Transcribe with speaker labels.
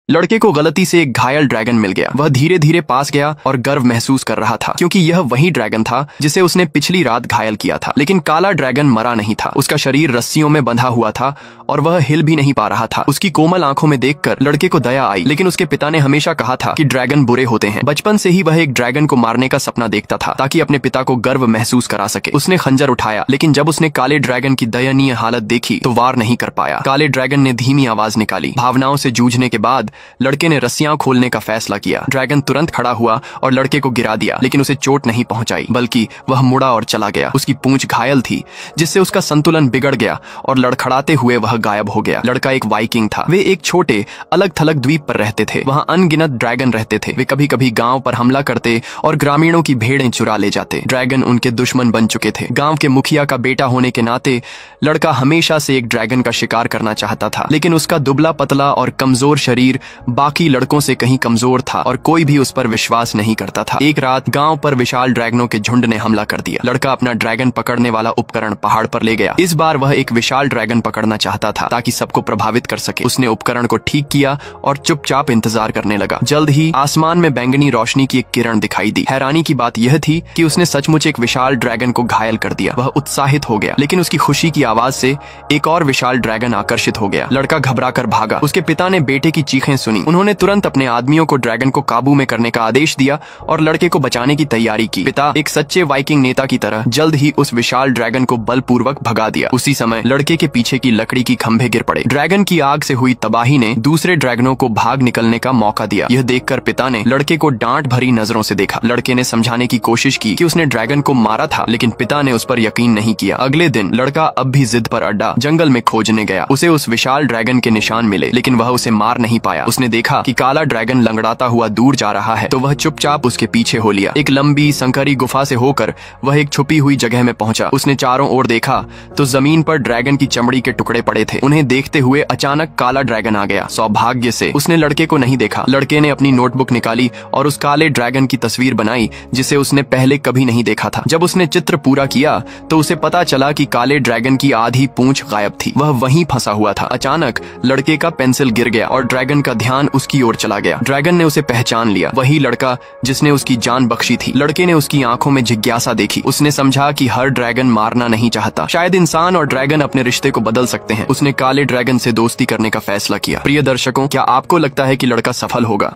Speaker 1: लड़के को गलती से एक घायल ड्रैगन मिल गया। वह धीरे धीरे पास गया और गर्व महसूस कर रहा था क्योंकि यह वही ड्रैगन था जिसे उसने पिछली रात घायल किया था। लेकिन काला ड्रैगन मरा नहीं था। उसका शरीर रस्सियों में बंधा हुआ था और वह हिल भी नहीं पा रहा था। उसकी कोमल आंखों में देखकर लड़के को दया आई, लेकिन उसके पिता ने हमेशा कहा था कि ड्रैगन बुरे होते हैं। बचपन से ही वह एक ड्रैगन को मारने का सपना देखता था ताकि अपने पिता को गर्व महसूस करा सके। उसने खंजर उठाया, लेकिन जब उसने काले ड्रैगन की दयनीय हालत देखी तो वार नहीं कर पाया। काले ड्रैगन ने धीमी आवाज निकाली। भावनाओं से जूझने के बाद लड़के ने रस्सियां खोलने का फैसला किया। ड्रैगन तुरंत खड़ा हुआ और लड़के को गिरा दिया, लेकिन उसे चोट नहीं पहुंचाई, बल्कि वह मुड़ा और चला गया। उसकी पूंछ घायल थी, जिससे उसका संतुलन बिगड़ गया और लड़खड़ाते हुए वह गायब हो गया। लड़का एक वाइकिंग था। वे एक छोटे अलग थलग द्वीप पर रहते थे। वहां अनगिनत ड्रैगन रहते थे। वे कभी कभी गांव पर हमला करते और ग्रामीणों की भेड़ें चुरा ले जाते। ड्रैगन उनके दुश्मन बन चुके थे। गांव के मुखिया का बेटा होने के नाते लड़का हमेशा से एक ड्रैगन का शिकार करना चाहता था, लेकिन उसका दुबला पतला और कमजोर शरीर बाकी लड़कों से कहीं कमजोर था और कोई भी उस पर विश्वास नहीं करता था। एक रात गांव पर विशाल ड्रैगनों के झुंड ने हमला कर दिया। लड़का अपना ड्रैगन पकड़ने वाला उपकरण पहाड़ पर ले गया। इस बार वह एक विशाल ड्रैगन पकड़ना चाहता था ताकि सबको प्रभावित कर सके। उसने उपकरण को ठीक किया और चुपचाप इंतजार करने लगा। जल्द ही आसमान में बैंगनी रोशनी की एक किरण दिखाई दी। हैरानी की बात यह थी कि उसने सचमुच एक विशाल ड्रैगन को घायल कर दिया। वह उत्साहित हो गया, लेकिन उसकी खुशी की आवाज से एक और विशाल ड्रैगन आकर्षित हो गया। लड़का घबराकर भागा। उसके पिता ने बेटे की चीखें सुनी। उन्होंने तुरंत अपने आदमियों को ड्रैगन को काबू में करने का आदेश दिया और लड़के को बचाने की तैयारी की। पिता एक सच्चे वाइकिंग नेता की तरह जल्द ही उस विशाल ड्रैगन को बलपूर्वक भगा दिया। उसी समय लड़के के पीछे की लकड़ी की खंभे गिर पड़े। ड्रैगन की आग से हुई तबाही ने दूसरे ड्रैगनों को भाग निकलने का मौका दिया। यह देखकर पिता ने लड़के को डांट भरी नजरों से देखा। लड़के ने समझाने की कोशिश की कि उसने ड्रैगन को मारा था, लेकिन पिता ने उस पर यकीन नहीं किया। अगले दिन लड़का अब भी जिद पर अड्डा जंगल में खोजने गया। उसे उस विशाल ड्रैगन के निशान मिले, लेकिन वह उसे मार नहीं पाया। उसने देखा कि काला ड्रैगन लंगड़ाता हुआ दूर जा रहा है, तो वह चुपचाप उसके पीछे हो लिया। एक लंबी संकरी गुफा से होकर वह एक छुपी हुई जगह में पहुंचा। उसने चारों ओर देखा तो जमीन पर ड्रैगन की चमड़ी के टुकड़े पड़े थे। उन्हें देखते हुए अचानक काला ड्रैगन आ गया। सौभाग्य से उसने लड़के को नहीं देखा। लड़के ने अपनी नोटबुक निकाली और उस काले ड्रैगन की तस्वीर बनाई जिसे उसने पहले कभी नहीं देखा था। जब उसने चित्र पूरा किया तो उसे पता चला कि काले ड्रैगन की आधी पूंछ गायब थी। वह वहीं फंसा हुआ था। अचानक लड़के का पेंसिल गिर गया और ड्रैगन का ध्यान उसकी ओर चला गया। ड्रैगन ने उसे पहचान लिया। वही लड़का जिसने उसकी जान बख्शी थी। लड़के ने उसकी आंखों में जिज्ञासा देखी। उसने समझा कि हर ड्रैगन मारना नहीं चाहता। शायद इंसान और ड्रैगन अपने रिश्ते को बदल सकते हैं। उसने काले ड्रैगन से दोस्ती करने का फैसला किया। प्रिय दर्शकों, क्या आपको लगता है कि लड़का सफल होगा?